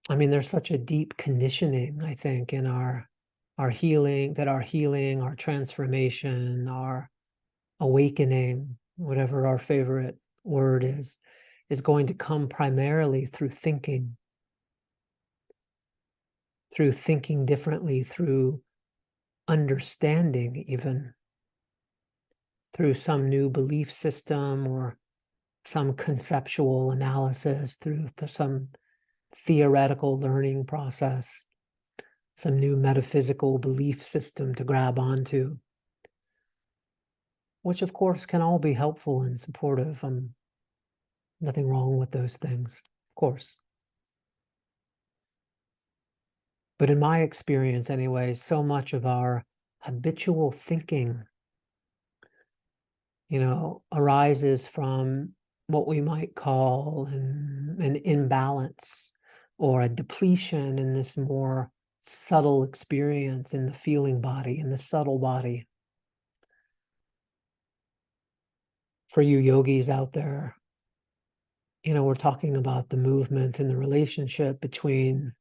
I mean, there's such a deep conditioning, I think, in our healing, our transformation, our awakening, whatever our favorite word is going to come primarily through thinking differently, through understanding, even through some new belief system or some conceptual analysis, through some theoretical learning process, some new metaphysical belief system to grab onto, which of course can all be helpful and supportive. Nothing wrong with those things, of course. But in my experience anyway, so much of our habitual thinking, arises from what we might call an imbalance or a depletion in this more subtle experience in the feeling body, in the subtle body. For you yogis out there, we're talking about the movement and the relationship between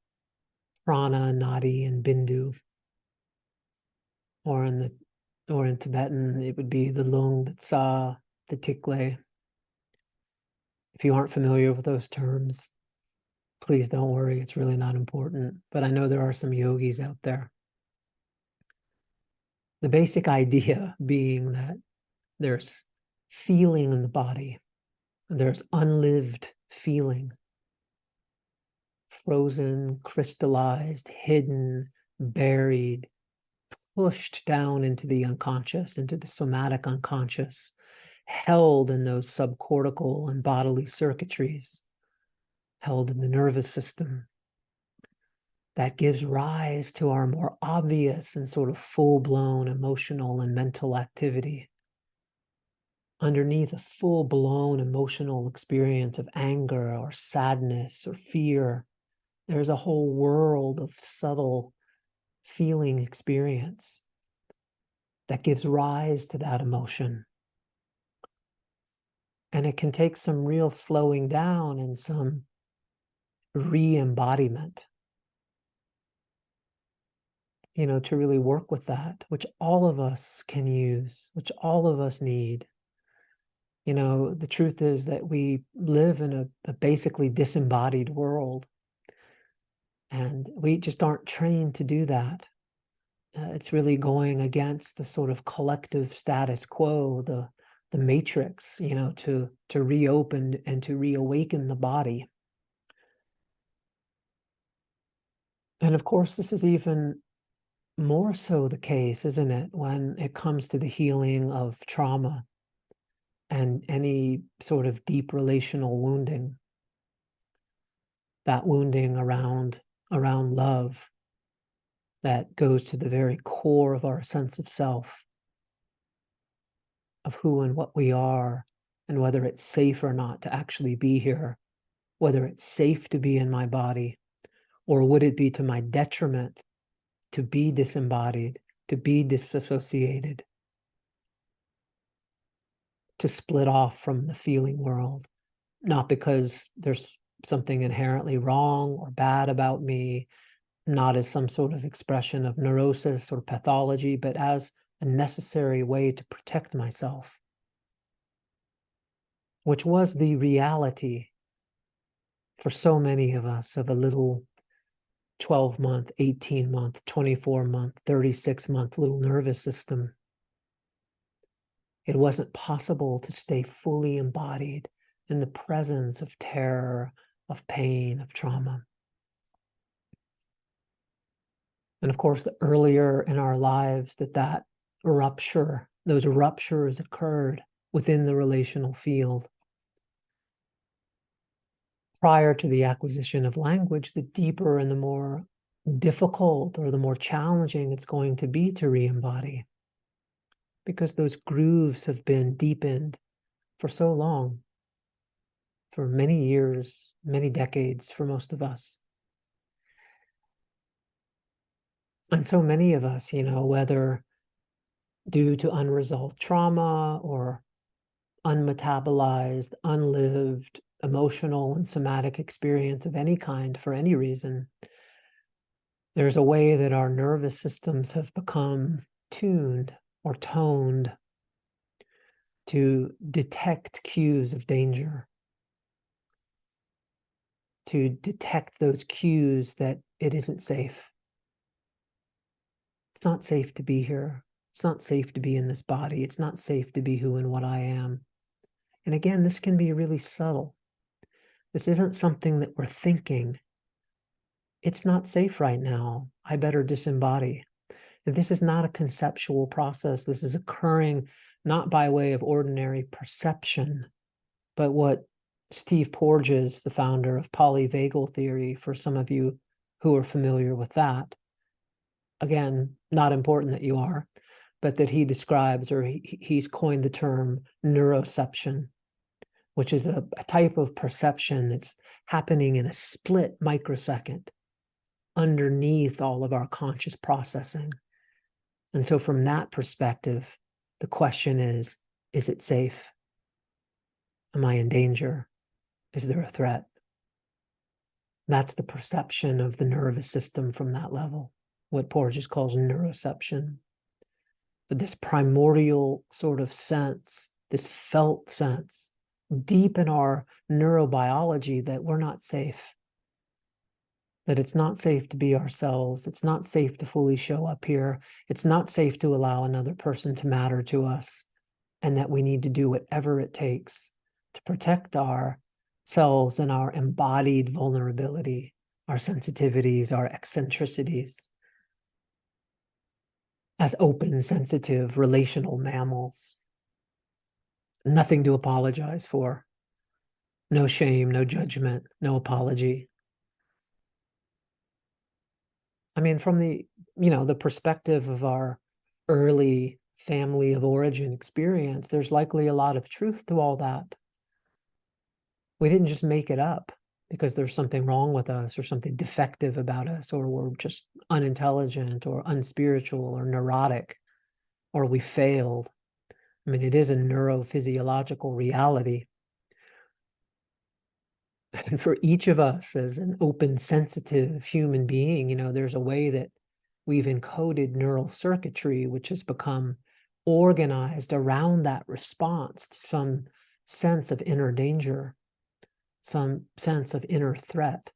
prana, nadi, and bindu. Or in Tibetan, it would be the lung, the tsa, the tikle. If you aren't familiar with those terms, please don't worry, it's really not important. But I know there are some yogis out there. The basic idea being that there's feeling in the body, there's unlived feeling, frozen, crystallized, hidden, buried, pushed down into the unconscious, into the somatic unconscious, held in those subcortical and bodily circuitries, held in the nervous system. That gives rise to our more obvious and sort of full-blown emotional and mental activity. Underneath a full-blown emotional experience of anger or sadness or fear, there's a whole world of subtle feeling experience that gives rise to that emotion. And it can take some real slowing down and some re-embodiment, to really work with that, which all of us can use, which all of us need. The truth is that we live in a basically disembodied world, and we just aren't trained to do that. It's really going against the sort of collective status quo, the matrix, to reopen and to reawaken the body. And of course, this is even more so the case, isn't it, when it comes to the healing of trauma and any sort of deep relational wounding. That wounding around love that goes to the very core of our sense of self, of who and what we are, and whether it's safe or not to actually be here, whether it's safe to be in my body, or would it be to my detriment to be disembodied, to be disassociated, to split off from the feeling world, not because there's something inherently wrong or bad about me, not as some sort of expression of neurosis or pathology, but as a necessary way to protect myself, which was the reality for so many of us of a little 12-month, 18-month, 24-month, 36-month little nervous system. It wasn't possible to stay fully embodied in the presence of terror, of pain, of trauma. And of course, the earlier in our lives that rupture, those ruptures occurred within the relational field, prior to the acquisition of language, the deeper and the more difficult or the more challenging it's going to be to re-embody, because those grooves have been deepened for so long, for many years, many decades for most of us. And so many of us, whether due to unresolved trauma or unmetabolized, unlived, emotional and somatic experience of any kind for any reason, there's a way that our nervous systems have become tuned or toned to detect cues of danger, to detect those cues that it isn't safe. It's not safe to be here. It's not safe to be in this body. It's not safe to be who and what I am. And again, this can be really subtle. This isn't something that we're thinking. It's not safe right now. I better disembody. And this is not a conceptual process. This is occurring not by way of ordinary perception, but what Steve Porges, the founder of polyvagal theory, for some of you who are familiar with that, again, not important that you are, but that he describes, or he's coined the term neuroception, which is a type of perception that's happening in a split microsecond underneath all of our conscious processing. And so from that perspective, the question is it safe? Am I in danger? Is there a threat? That's the perception of the nervous system from that level, what Porges calls neuroception. But this primordial sort of sense, this felt sense, deep in our neurobiology, that we're not safe, that it's not safe to be ourselves, it's not safe to fully show up here, it's not safe to allow another person to matter to us, and that we need to do whatever it takes to protect ourselves and our embodied vulnerability, our sensitivities, our eccentricities, as open, sensitive, relational mammals. Nothing to apologize for. No shame, no judgment, no apology. I mean, from the perspective of our early family of origin experience, there's likely a lot of truth to all that. We didn't just make it up because there's something wrong with us or something defective about us, or we're just unintelligent or unspiritual or neurotic, or we failed. I mean, it is a neurophysiological reality. And for each of us as an open, sensitive human being, there's a way that we've encoded neural circuitry, which has become organized around that response to some sense of inner danger, some sense of inner threat.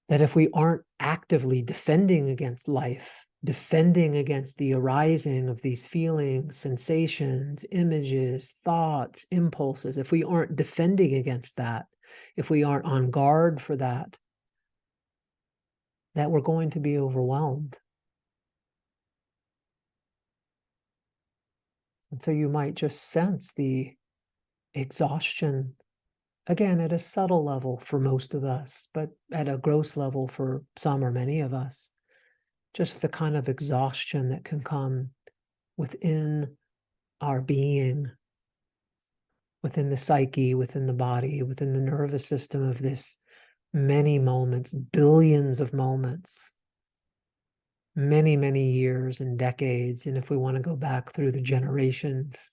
That if we aren't actively defending against life, defending against the arising of these feelings, sensations, images, thoughts, impulses, if we aren't defending against that, if we aren't on guard for that, that we're going to be overwhelmed. And so you might just sense the exhaustion, again, at a subtle level for most of us, but at a gross level for some or many of us. Just the kind of exhaustion that can come within our being, within the psyche, within the body, within the nervous system of this many moments, billions of moments, many, many years and decades. And if we want to go back through the generations,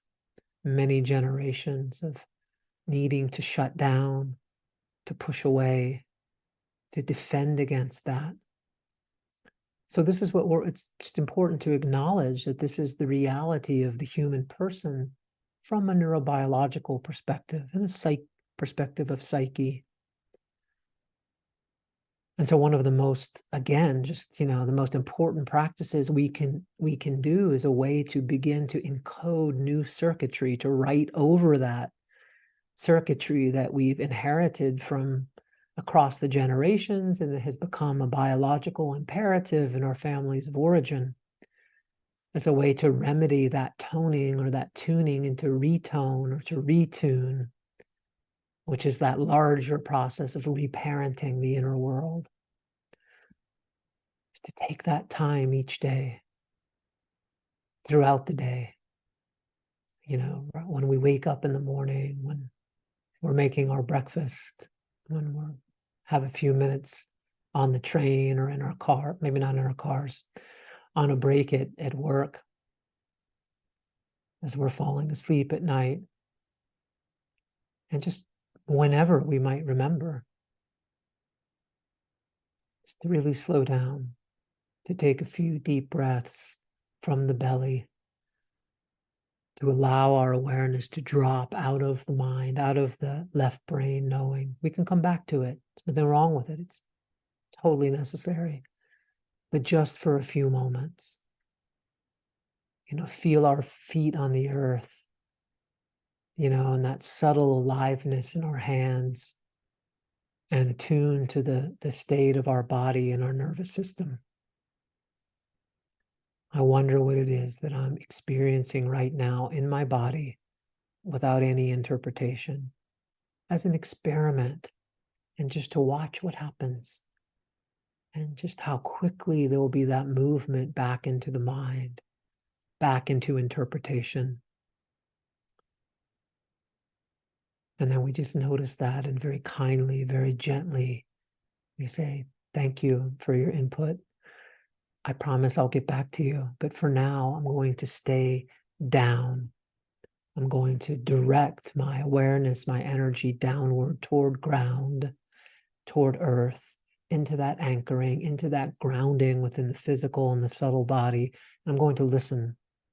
many generations of needing to shut down, to push away, to defend against that. So this is it's just important to acknowledge that this is the reality of the human person from a neurobiological perspective and a perspective of psyche. And so one of the most, again, just, the most important practices we can do is a way to begin to encode new circuitry, to write over that circuitry that we've inherited from across the generations, and it has become a biological imperative in our families of origin, as a way to remedy that toning or that tuning into retone or to retune, which is that larger process of reparenting the inner world. Is to take that time each day, throughout the day, when we wake up in the morning, when we're making our breakfast, when we have a few minutes on the train or in our car, maybe not in our cars, on a break at work, as we're falling asleep at night. And just whenever we might remember, just to really slow down, to take a few deep breaths from the belly, to allow our awareness to drop out of the mind, out of the left brain, knowing we can come back to it. There's nothing wrong with it. It's totally necessary. But just for a few moments, feel our feet on the earth, and that subtle aliveness in our hands, and attune to the state of our body and our nervous system. I wonder what it is that I'm experiencing right now in my body without any interpretation, as an experiment, and just to watch what happens, and just how quickly there will be that movement back into the mind, back into interpretation. And then we just notice that, and very kindly, very gently, we say, thank you for your input. I promise I'll get back to you. But for now, I'm going to stay down. I'm going to direct my awareness, my energy downward toward ground, toward earth, into that anchoring, into that grounding within the physical and the subtle body. And I'm going to listen